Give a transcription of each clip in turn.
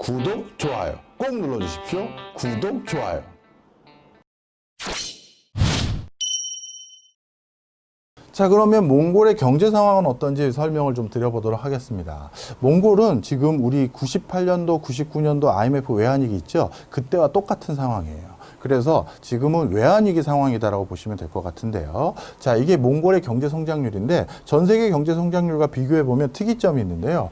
구독, 좋아요 꼭 눌러주십시오. 구독, 좋아요. 자, 그러면 몽골의 경제 상황은 어떤지 설명을 좀 드려보도록 하겠습니다. 몽골은 지금 우리 98년도, 99년도 IMF 외환위기 있죠? 그때와 똑같은 상황이에요. 그래서 지금은 외환위기 상황이다라고 보시면 될 것 같은데요. 자, 이게 몽골의 경제 성장률인데 전 세계 경제 성장률과 비교해 보면 특이점이 있는데요.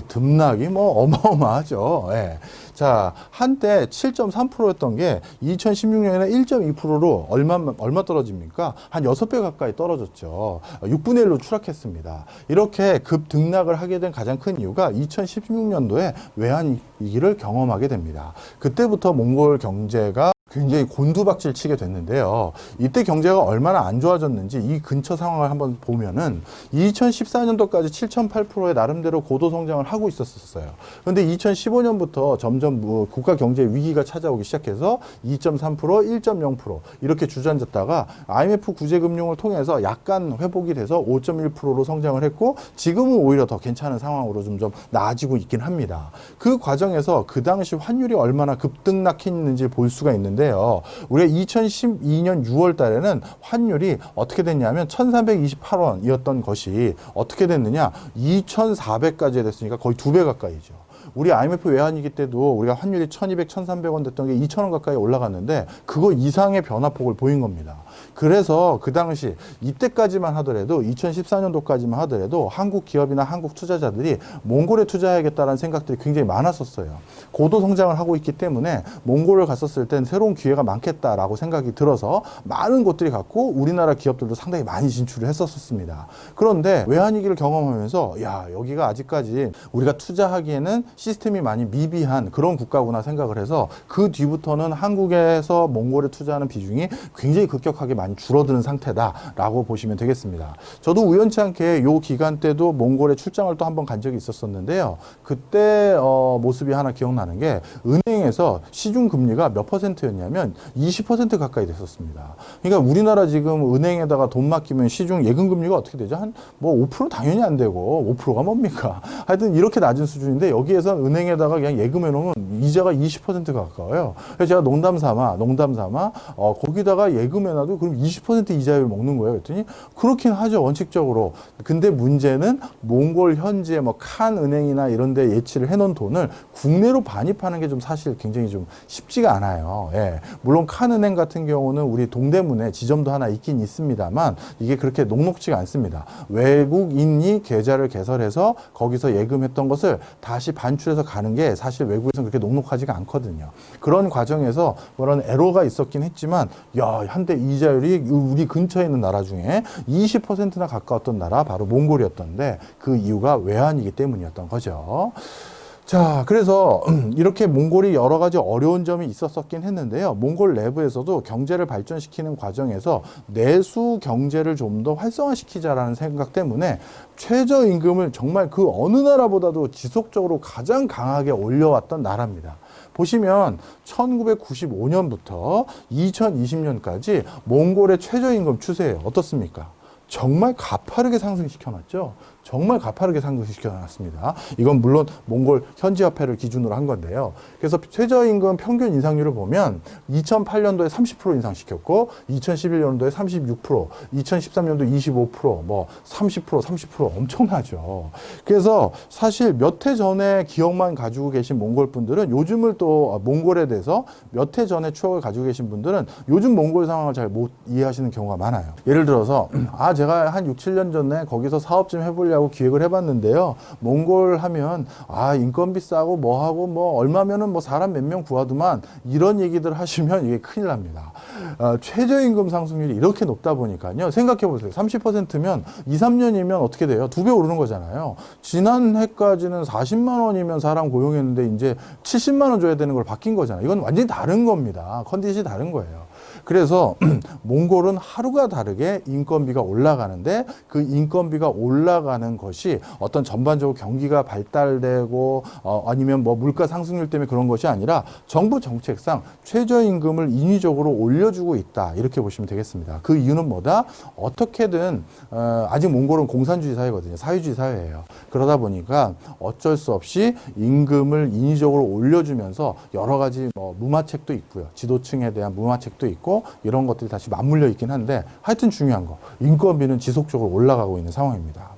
등락이 뭐 어마어마하죠. 예. 자, 한때 7.3%였던 게 2016년에 1.2%로 얼마 떨어집니까? 한 6배 가까이 떨어졌죠. 6분의 1로 추락했습니다. 이렇게 급등락을 하게 된 가장 큰 이유가 2016년도에 외환위기를 경험하게 됩니다. 그때부터 몽골 경제가 굉장히 곤두박질 치게 됐는데요. 이때 경제가 얼마나 안 좋아졌는지 이 근처 상황을 한번 보면은 2014년도까지 7.8%의 나름대로 고도 성장을 하고 있었어요. 그런데 2015년부터 점점 국가 경제 위기가 찾아오기 시작해서 2.3%, 1.0% 이렇게 주저앉았다가 IMF 구제금융을 통해서 약간 회복이 돼서 5.1%로 성장을 했고 지금은 오히려 더 괜찮은 상황으로 좀 나아지고 있긴 합니다. 그 과정에서 그 당시 환율이 얼마나 급등락했는지 볼 수가 있는데 우리가 2012년 6월 달에는 환율이 어떻게 됐냐면 1328원이었던 것이 어떻게 됐느냐 2400까지 됐으니까 거의 2배 가까이죠. 우리 IMF 외환위기 때도 우리가 환율이 1200, 1300원 됐던 게 2000원 가까이 올라갔는데 그거 이상의 변화폭을 보인 겁니다. 그래서 그 당시 이때까지만 하더라도 2014년도까지만 하더라도 한국 기업이나 한국 투자자들이 몽골에 투자해야겠다는 생각들이 굉장히 많았었어요. 고도 성장을 하고 있기 때문에 몽골을 갔었을 땐 새로운 기회가 많겠다라고 생각이 들어서 많은 곳들이 갔고 우리나라 기업들도 상당히 많이 진출을 했었습니다. 그런데 외환위기를 경험하면서 야, 여기가 아직까지 우리가 투자하기에는 시스템이 많이 미비한 그런 국가구나 생각을 해서 그 뒤부터는 한국에서 몽골에 투자하는 비중이 굉장히 급격하게 많이 줄어드는 상태다라고 보시면 되겠습니다. 저도 우연치 않게 요 기간 때도 몽골에 출장을 또 한번 간 적이 있었었는데요. 그때 모습이 하나 기억나는 게 은행에서 시중 금리가 몇 %였냐면 20% 가까이 됐었습니다. 그러니까 우리나라 지금 은행에다가 돈 맡기면 시중 예금 금리가 어떻게 되죠? 한 뭐 5% 당연히 안 되고 5%가 뭡니까? 하여튼 이렇게 낮은 수준인데 여기에서 은행에다가 그냥 예금해 놓으면 이자가 20%가 가까워요. 그래서 제가 농담 삼아 거기다가 예금해놔도 그럼 20% 이자율 먹는 거예요. 그랬더니 그렇긴 하죠, 원칙적으로. 근데 문제는 몽골 현지에 뭐 칸 은행이나 이런 데 예치를 해놓은 돈을 국내로 반입하는 게 좀 사실 굉장히 좀 쉽지가 않아요. 예. 물론 칸 은행 같은 경우는 우리 동대문에 지점도 하나 있긴 있습니다만 이게 그렇게 녹록지가 않습니다. 외국인이 계좌를 개설해서 거기서 예금했던 것을 다시 반출해서 가는 게 사실 외국에서는 그렇게 녹록하지가 않거든요. 그런 과정에서 그런 에러가 있었긴 했지만 야, 한때 이자율이 우리 근처에 있는 나라 중에 20%나 가까웠던 나라 바로 몽골이었던데 그 이유가 외환이기 때문이었던 거죠. 자, 그래서 이렇게 몽골이 여러 가지 어려운 점이 있었긴 했는데요. 몽골 내부에서도 경제를 발전시키는 과정에서 내수 경제를 좀 더 활성화시키자라는 생각 때문에 최저임금을 정말 그 어느 나라보다도 지속적으로 가장 강하게 올려왔던 나라입니다. 보시면 1995년부터 2020년까지 몽골의 최저임금 추세예요. 어떻습니까? 정말 가파르게 상승시켜놨죠. 정말 가파르게 상승시켜놨습니다. 이건 물론 몽골 현지화폐를 기준으로 한 건데요. 그래서 최저임금 평균 인상률을 보면 2008년도에 30% 인상시켰고 2011년도에 36%, 2013년도 25%, 뭐 30% 엄청나죠. 그래서 사실 몇 해 전에 기억만 가지고 계신 몽골 분들은 요즘을 또 몽골에 대해서 몇 해 전에 추억을 가지고 계신 분들은 요즘 몽골 상황을 잘 못 이해하시는 경우가 많아요. 예를 들어서 제가 한 6, 7년 전에 거기서 사업 좀 해보려고 기획을 해봤는데요. 몽골 하면 인건비 싸고 뭐하고 뭐 얼마면은 뭐 사람 몇 명 구하더만 이런 얘기들 하시면 이게 큰일 납니다. 최저임금 상승률이 이렇게 높다 보니까요. 생각해 보세요. 30%면 2, 3년이면 어떻게 돼요? 2배 오르는 거잖아요. 지난해까지는 40만 원이면 사람 고용했는데 이제 70만 원 줘야 되는 걸 바뀐 거잖아요. 이건 완전히 다른 겁니다. 컨디션이 다른 거예요. 그래서 몽골은 하루가 다르게 인건비가 올라가는데 그 인건비가 올라가는 있다라는 것이 어떤 전반적으로 경기가 발달되고 아니면 뭐 물가 상승률 때문에 그런 것이 아니라 정부 정책상 최저임금을 인위적으로 올려주고 있다 이렇게 보시면 되겠습니다. 그 이유는 뭐다? 어떻게든 아직 몽골은 공산주의 사회거든요. 사회주의 사회예요. 그러다 보니까 어쩔 수 없이 임금을 인위적으로 올려주면서 여러 가지 뭐 무마책도 있고요. 지도층에 대한 무마책도 있고 이런 것들이 다시 맞물려 있긴 한데 하여튼 중요한 거 인건비는 지속적으로 올라가고 있는 상황입니다.